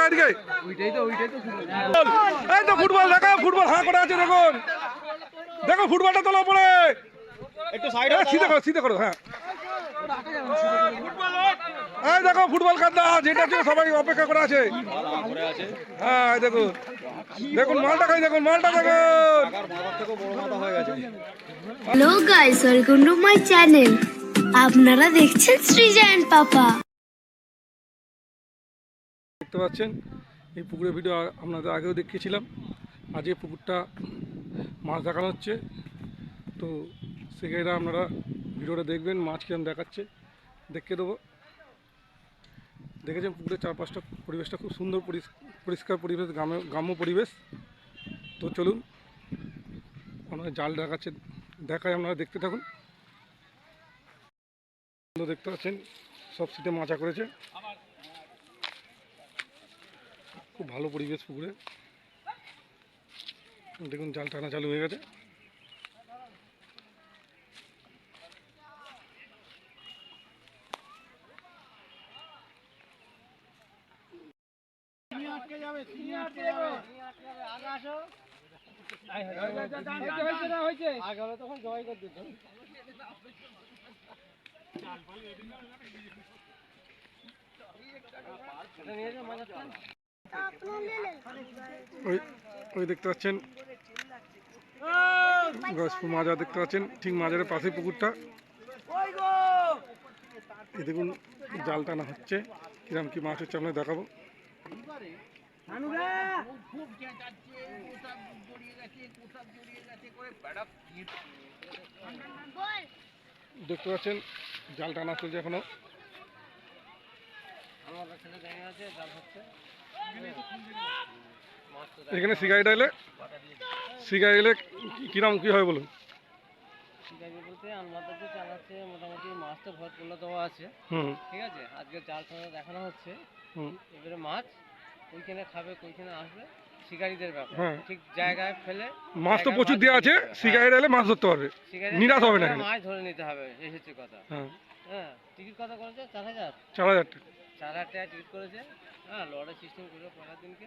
এদিকে এই তো ফুটবল দেখো, ফুটবল হাঁ করে আছে দেখুন, দেখো ফুটবলটা তোলা পড়ে একটু সাইডে সিধে করো হ্যাঁ। এই দেখো ফুটবল কাদা যেটা ছিল সবাই অপেক্ষা করে আছে। হ্যাঁ দেখুন, দেখুন মালটা খাই, দেখুন মালটা দেখুন। Hello guys, welcome to my channel. আপনারা দেখছেন সৃজন পাপা। দেখতে পাচ্ছেন এই পুকুরের ভিডিও আপনাদের আগেও দেখিয়েছিলাম। আজকে পুকুরটা মাছ দেখানো হচ্ছে, তো সেখানে আপনারা ভিডিওটা দেখবেন, মাছ কিরম দেখাচ্ছে দেখে দেবো। দেখেছেন পুকুরের চারপাশটা পরিবেশটা খুব সুন্দর, পরিষ্কার পরিবেশ, গ্রাম্য পরিবেশ। তো চলুন আপনারা জাল দেখাচ্ছে, দেখায় আপনারা দেখতে থাকুন। দেখতে পাচ্ছেন সব সিটে মাচা করেছে, খুব ভালো পরিবেশ পুকুরে। দেখুন জাল টানা চালু হয়ে গেছে। ওই দেখতে পাচ্ছেন গসপুর মাজার দেখতে পাচ্ছেন, ঠিক মাজারের পাশে পুকুরটা। এই দেখুন জাল টানা হচ্ছে, কিরম কি মাছ হচ্ছে আপনাকে দেখাবো। দেখতে পাচ্ছেন জাল টানা চলছে এখনো। এখানে সিগারেট এলে কিরম কি হয় বলুন? বলতে আমাদের যে চালাচ্ছে মোটামুটি মাছটা ভরপুর দেওয়া আছে, ঠিক আছে। আজকে জাল টানা দেখানো হচ্ছে, এবারে মাছ ওইখানে খাবে, ওইখানে আসবে, শিকারীদের ব্যাপার। ঠিক জায়গায় ফেলে মাছ তো প্রচুর দেওয়া আছে, শিকারীরা এলে মাছ ধরতে পারবে, নিরাশ হবে না, মাছ ধরে নিতে হবে, এই হচ্ছে কথা। হ্যাঁ, টিকিট কত করেছে? 4,000 টাকা। 4,000 টাকা টিকিট করেছে। হ্যাঁ, লড়াই সিস্টেম করে পরের দিনকে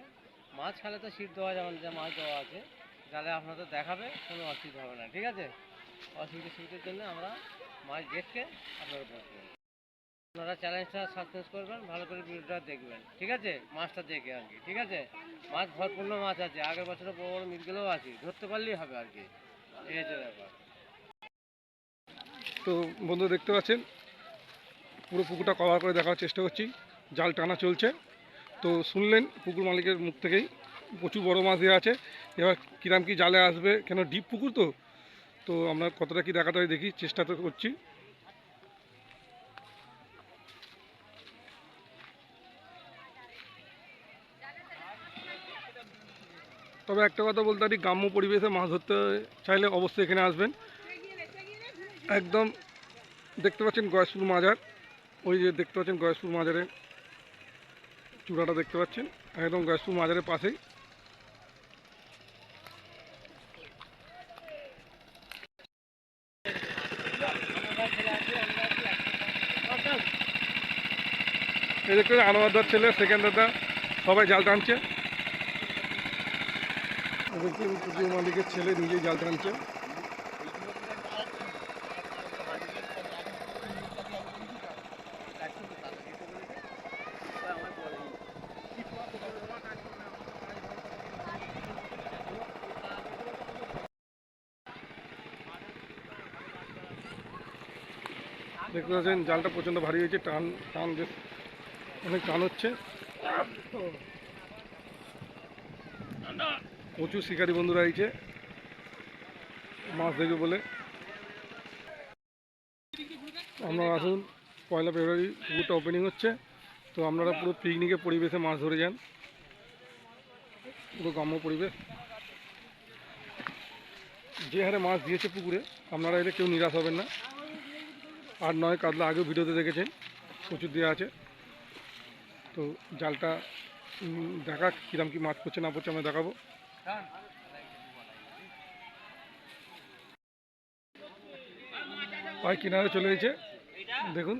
মাছ খেলে তো সিট দেওয়া যাবে না, যা মাছ দেওয়া আছে জালে আপনাদের দেখাবে, কোনো অসুবিধা হবে না, ঠিক আছে। অসুবিধার জন্য আমরা মাছ দেখে আপনারা বসবেন, আপনারা চ্যালেঞ্জটা সাসপেন্স করবেন, ভালো করে ভিডিওটা দেখবেন, ঠিক আছে। মাছটা দেখে আর কি, ঠিক আছে। মাছ ভরপূর্ণ মাছ আছে, আগের বছরে বড় বড় মিলগুলোও আছে, ধরতে পারলেই হবে আর কি, এই হচ্ছে ব্যাপার। তো বন্ধু দেখতে পাচ্ছেন পুরো পুকুরটা কভার করে দেখার চেষ্টা করছি, জাল টানা চলছে। তো শুনলেন পুকুর মালিকের মুখ থেকেই প্রচুর বড় মাছ দেওয়া আছে। এবার কিরাম কি জালে আসবে, কেন ডিপ পুকুর তো, তো আমরা কতটা কি দেখাতে হয় দেখি, চেষ্টা তো করছি। তবে একটা কথা বলতে পারি, গ্রাম্য পরিবেশে মাছ ধরতে চাইলে অবশ্যই এখানে আসবেন। একদম দেখতে পাচ্ছেন গয়েশপুর মাজার, ওই যে দেখতে পাচ্ছেন গয়েশপুর মাজারের চূড়াটা দেখতে পাচ্ছেন, একদম গয়েশপুর মাজারের পাশেই। এই দেখতে আনোয়ারদার ছেলে, সেকেন্ড দাদা, সবাই জাল টানছে। দেখছেন পুকুর মালিকের ছেলে নিজেই জাল টানছে। দেখতে পাচ্ছেন জালটা প্রচণ্ড ভারী হয়েছে, টান বেশ অনেক টান হচ্ছে। প্রচুর শিকারী বন্ধুরা আইছে মাছ দেখবে বলে। আপনারা আসুন, 1 ফেব্রুয়ারি পুকুরটা ওপেনিং হচ্ছে, তো আপনারা পুরো পিকনিকের পরিবেশে মাছ ধরে যান, পুরো গ্রাম্য পরিবেশ। যে হারে মাছ দিয়েছে পুকুরে, আপনারা এলে কেউ নিরাশ হবেন না। আর 9 কাতলা আগেও ভিডিওতে দেখেছেন, প্রচুর দেওয়া আছে। তো জালটা দেখা কিরম কি মাছ পড়ছে না পড়ছে আমরা দেখাবো। প্রায় কিনারে চলে গেছে, দেখুন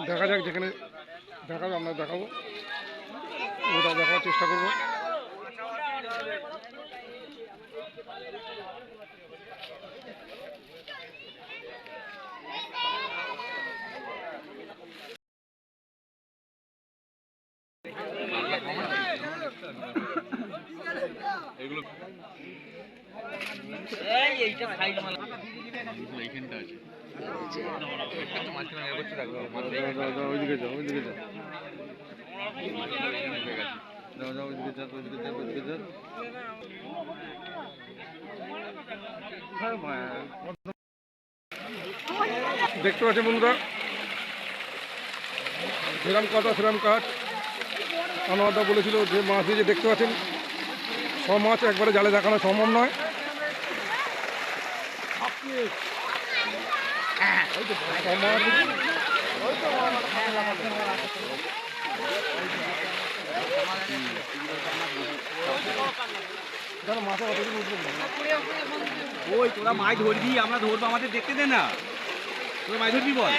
দেখা যাক, যেখানে দেখাবে আমরা দেখাবো। ওটা দেখার চেষ্টা করবো। ওইদিকে যাও, ওইদিকে যাও। যাও যাও, ওইদিকে যাও, ওইদিকে যাও, ওইদিকে যাও। দেখতে পাচ্ছেন বন্ধুরা, সেরাম কথা সেরাম কাঠ। আনোয়ারদা বলেছিল যে মাছ দিয়ে যে দেখতে পাচ্ছেন সব মাছ একবারে জালে দেখানো সম্ভব নয়। ওই তোরা মাছ ধরবি, আমরা ধরবো, আমাদের দেখতে দে না। তোরা মাছ ধরবি বল।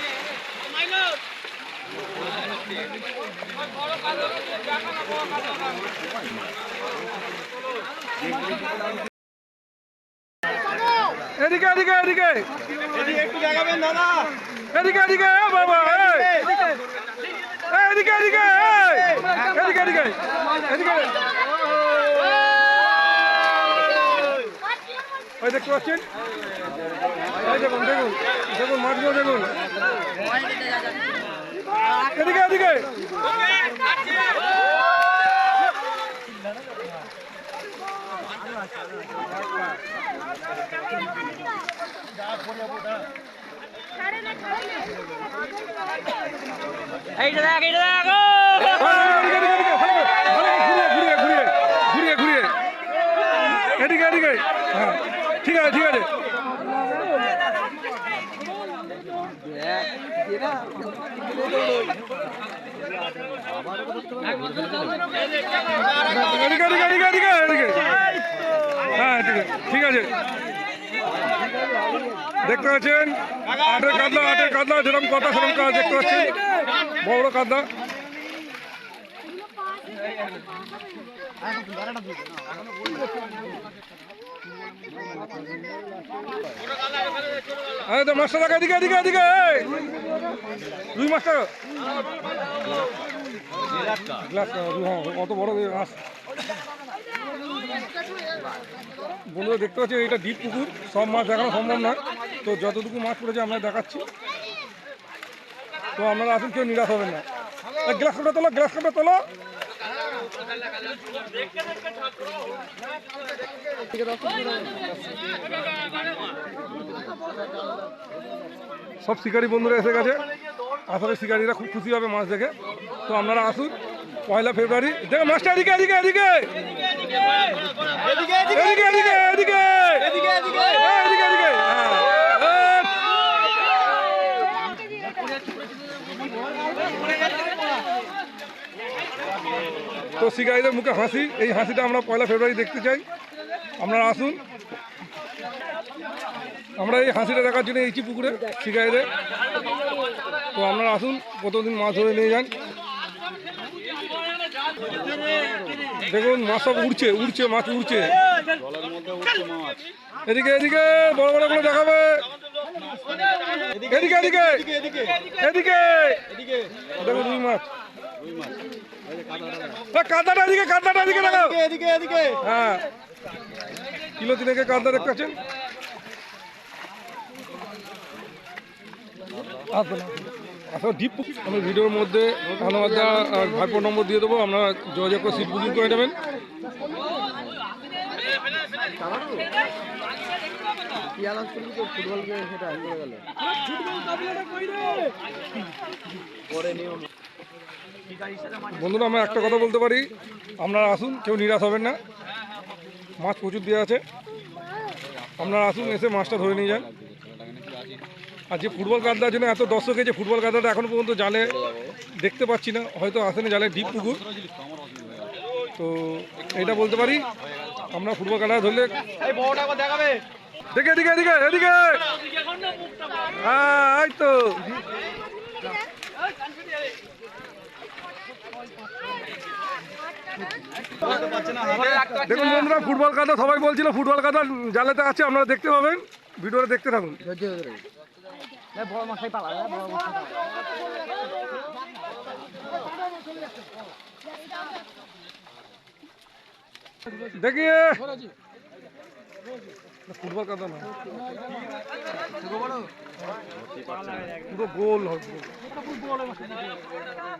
এদিকে এদিকে এদিকে একটু দেখাবেন দাদা। এদিকে এদিকে বাবা, এদিকে এদিকে এদিকে এদিকে এদিকে। ওই দেখতে পাচ্ছেন, এই দেখুন দেখুন দেখুন মাছগুলো দেখুন। এদিকে এদিকে এইটা দেখ, এইটা দেখ। ঘুরিয়ে ঘুরিয়ে ঘুরিয়ে ঘুরিয়ে এদিকে এদিকে। হ্যাঁ ঠিক আছে ঠিক আছে। এদিকে এদিকে এদিকে এদিকে এদিকে। হ্যাঁ ঠিক আছে। দেখতে পাচ্ছেন আটের কাতলা যেরকম কথা সেরকম কাজ দেখতে পাচ্ছেন, বড় বড় কাতলা। আরে তো মাছটা দেখা, এদিকে এদিকে এদিকে। রুই মাছটা গ্লাস, কত বড় মাছ বন্ধুরা দেখতে পাচ্ছি। এটা ডিপ পুকুর, সব মাছ দেখানো সম্ভব নয়, তো যতটুকু মাছ পড়েছে আমরা দেখাচ্ছি। তো আপনারা আসুন, কেউ নিরাশ হবেন না। গ্লাস কাপটা তোলো, গ্লাস কাপটা তোলো। সব শিকারী বন্ধুরা এসে গেছে, আসলে শিকারীরা খুব খুশি হবে মাছ দেখে। তো আপনারা আসুন 1 ফেব্রুয়ারি। দেখো মাছটা এদিকে এদিকে এদিকে এদিকে এদিকে এদিকে এদিকে এদিকে। তো শিকারীদের মুখে হাসি, এই হাসিটা আমরা 1 ফেব্রুয়ারি দেখতে চাই। আপনারা আসুন, আমরা এই হাসিটা দেখার জন্য এইছি পুকুরে শিকারীদের। তো আপনারা আসুন, কতদিন মাছ ধরে নিয়ে যান। দেখুন মাছ সব উড়ছে উড়ছে, মাছ উড়ছে। এদিকে এদিকে বড় বড় করে দেখাবে। এদিকে এদিকে এদিকে দেখুন রুই মাছ। কাঁদাটা এদিকে, কাঁদাটা এদিকে দেখাও। হ্যাঁ, কিলো 3 কাঁদা দেখতে পাচ্ছেন। আসলে ডিপ আমি ভিডিওর মধ্যে আনোয়ারদা আর ভাইপোর নম্বর দিয়ে দেবো, আপনারা যোগাযোগ করে সিট বুকিং করে নেবেন। বন্ধুরা আমরা একটা কথা বলতে পারি, আপনারা আসুন, কেউ নিরাশ হবেন না। মাছ প্রচুর দেওয়া আছে, আপনারা আসুন, এসে মাছটা ধরে নিয়ে যান। আর যে ফুটবল কাতলার জন্য এত দর্শক হয়েছে, ফুটবল কাতলাটা এখনো পর্যন্ত জালে দেখতে পাচ্ছি না, হয়তো আসেনি, জালে ডিপ পুকুর। তো এটা বলতে পারি, আমরা ফুটবল কাতলা ধরলে দেখে এদিকে এদিকে এদিকে। হ্যাঁ এই তো দেখুন বন্ধুরা, ফুটবল কাদা সবাই বলছিল ফুটবল কাদা জালেতে আছে, আপনারা দেখতে পাবেন, ভিডিওটা দেখতে থাকুন। দেখিয়ে ফুটবল কাদা না, পুরো গোল হবে,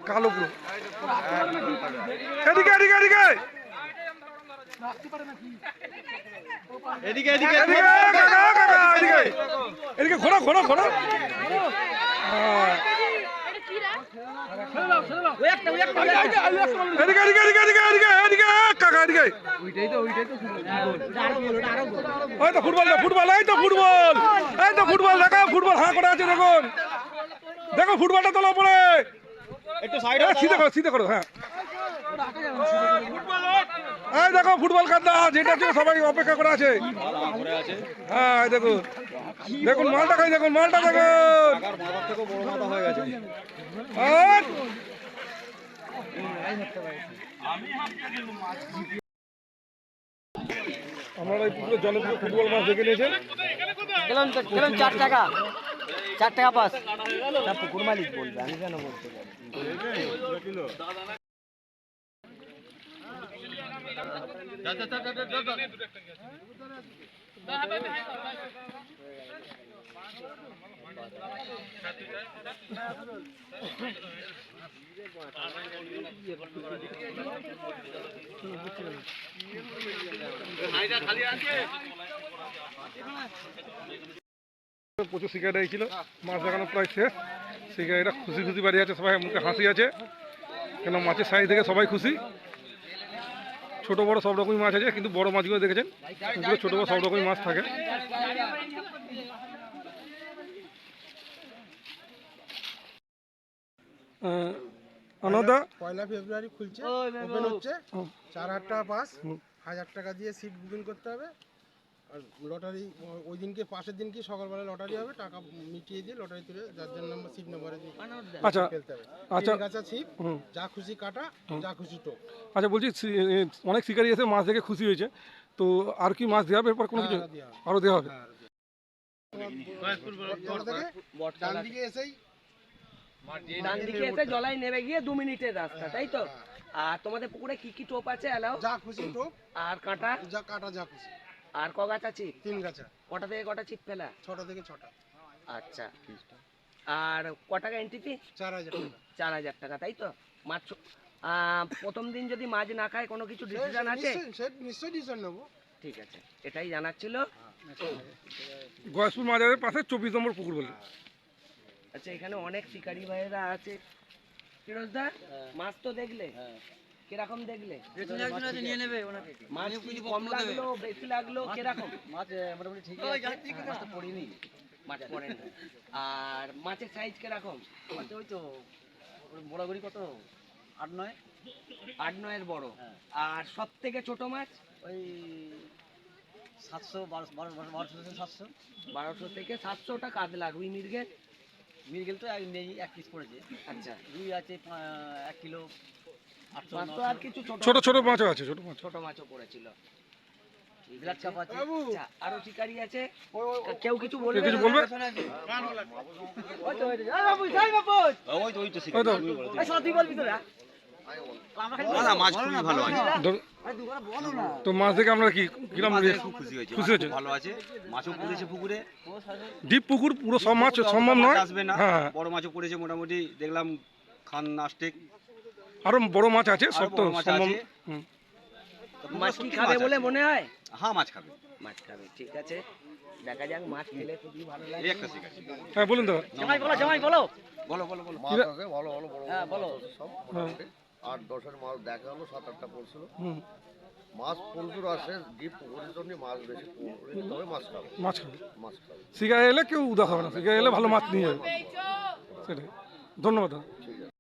কালো পুরো। এদিকে এদিকে এদিকে এদিকে এদিকে ঘোরা ঘোরা ঘোরা। এদিকে এদিকে এদিকে এদিকে এদিকে এদিকে কাকা এদিকে। ওই তো ফুটবল, ফুটবল, এই তো ফুটবল, এই তো ফুটবল, দেখো ফুটবল হাঁ করে আছে, দেখুন দেখো ফুটবলটা তোলা পড়ে একটু সাইডে সিধে করো, সিধে করো। হ্যাঁ এই দেখো ফুটবল কাদা, যেটা ছিল সবাই অপেক্ষা করে আছে। হ্যাঁ দেখুন, দেখুন মালটা খাই, দেখুন মালটা দেখুন। আর আপনারা এই পুকুরে জলে পুরো ফুটবল মাছ দেখে নিয়েছেন। গেলাম 4 টাকা, 4 টাকা পাস। তা পুকুর মালিক বলবে, আমি কেন বলতে পারি? প্রচুর শিকারি ছিল, মাছ দেখানো প্রায় শেষ। শিকারিরা খুশি খুশি বাড়ি আছে, সবাই মুখে হাসি আছে, কেন মাছের সাইজ দেখে সবাই খুশি। ছোট বড় সব রকমই মাছ আছে, কিন্তু বড় মাছগুলো দেখেছেন, পুকুরে ছোট বড় সব রকমই মাছ থাকে। আনন্দা 1 ফেব্রুয়ারি খুলছে, ওপেন হচ্ছে। 4000 টাকা পাস, 1000 টাকা দিয়ে সিট বুকিং করতে হবে। আর লটারি ওই দিনকে, পাশের দিন কি সকালবেলা লটারি হবে, টাকা মিটিয়ে দিয়ে লটারি তুলে যার যার নাম্বার সিট নাম্বারে দিয়ে আচ্ছা ফেলতে হবে। আচ্ছা গাছা ছিপ, যা খুশি কাটা, যা খুশি টোপ। আচ্ছা বলছি, অনেক শিকারি এসে মাছ দেখে খুশি হয়েছে, তো আর কি মাছ দেওয়া হবে এরপর কোনো কিছু? আরও দেওয়া হবে। ডান দিকে এসেই ডান দিকে এসে জলাই নেমে গিয়ে 2 মিনিটের রাস্তা, তাই তো? আর তোমাদের পুকুরে কি কি টোপ আছে এলাও? যা খুশি টোপ, আর কাঁটা? যা কাটা যা খুশি। আর ক গাছা চিপ? 3 গাছা, কটা থেকে কটা চিপ ফেলা? 6টা থেকে 6টা। আচ্ছা, আর ক টাকা এন্ট্রি ফি? 4000 টাকা। 4000 টাকা, তাই তো? মাছ প্রথম দিন যদি মাছ না খায় কোনো কিছু ডিসিশন আছে? নিশ্চয়ই ডিসিশন নেবো। ঠিক আছে, এটাই জানার ছিল। গয়েশপুর মাজারের পাশে 24 নম্বর পুকুর বলে। আচ্ছা, এখানে অনেক শিকারি ভাইয়েরা আছে। ফিরোজদা, মাছ তো দেখলে, কিরকম দেখলে? মাছ কি কম লাগলো, বেশি লাগলো, কিরকম? মাছ মোটামুটি ঠিকই আছে, মাছ তো পড়িনি। মাছ পড়েন। আর মাছের সাইজ কিরকম? মাছ ওই তো বড়াগুড়ি কত, 8-9। 8-9 বড়। আর সব থেকে ছোট মাছ? ওই 700, 1200, 1200 থেকে 700টা কাতলা। রুই মৃগেল? মিরগেল তো নেই, 1 পিস পড়েছে। আচ্ছা, রুই আছে 1 কিলো 800। মাছ তো আর কিছু ছোট ছোট মাছও আছে, ছোট মাছ। ছোট মাছও পড়েছিল। বিলাত চাপ আছে। আচ্ছা, আরো শিকারি আছে, কেউ কিছু বলবে? কিছু বলবে? ওই তো বাবু, যাই বাবু, ওই তো ওই তো এই সব তুই বলবি তোরা। না মাছ খুবই ভালো আছে, তো মাছ দেখে আমরা কি কিরকম খুব খুশি হয়েছে, খুশি হয়েছে? ভালো আছে, মাছও পড়েছে পুকুরে। ডিপ পুকুর, পুরো সব মাছ সম্ভব নয়। আসবে না, হ্যাঁ, বড় মাছও পড়েছে মোটামুটি, দেখলাম খান নাস্টেক আরো বড় মাছ আছে, সব তো বড় মাছ সম্ভব। আছে। হুম। মাছ কি খাবে বলে মনে হয়? হ্যাঁ মাছ খাবে, মাছ খাবে, ঠিক আছে, দেখা যাক। মাছ খেলে খুবই ভালো এই লাগে। একটা শিকারি। হ্যাঁ বলুন দাদা। জামাই বলো, জামাই বলো। বলো বলো বলো। মাছ আছে ভালো ভালো বড় হ্যাঁ বলো। সব হ্যাঁ। মোটামুটি 8-10 মাছ দেখা হলো, 7-8টা পড়ছিল। হুম, মাছ প্রচুর আসে, ডিপ পুকুরের জন্য মাছ বেশি পড়ে, তবে মাছ খাবে, মাছ খাবে। মাছ খাবে। শিকারি এলে কেউ উদাস হবে না, শিকারি এলে ভালো মাছ নিয়ে যাবে, সেটাই। ধন্যবাদ দাদা।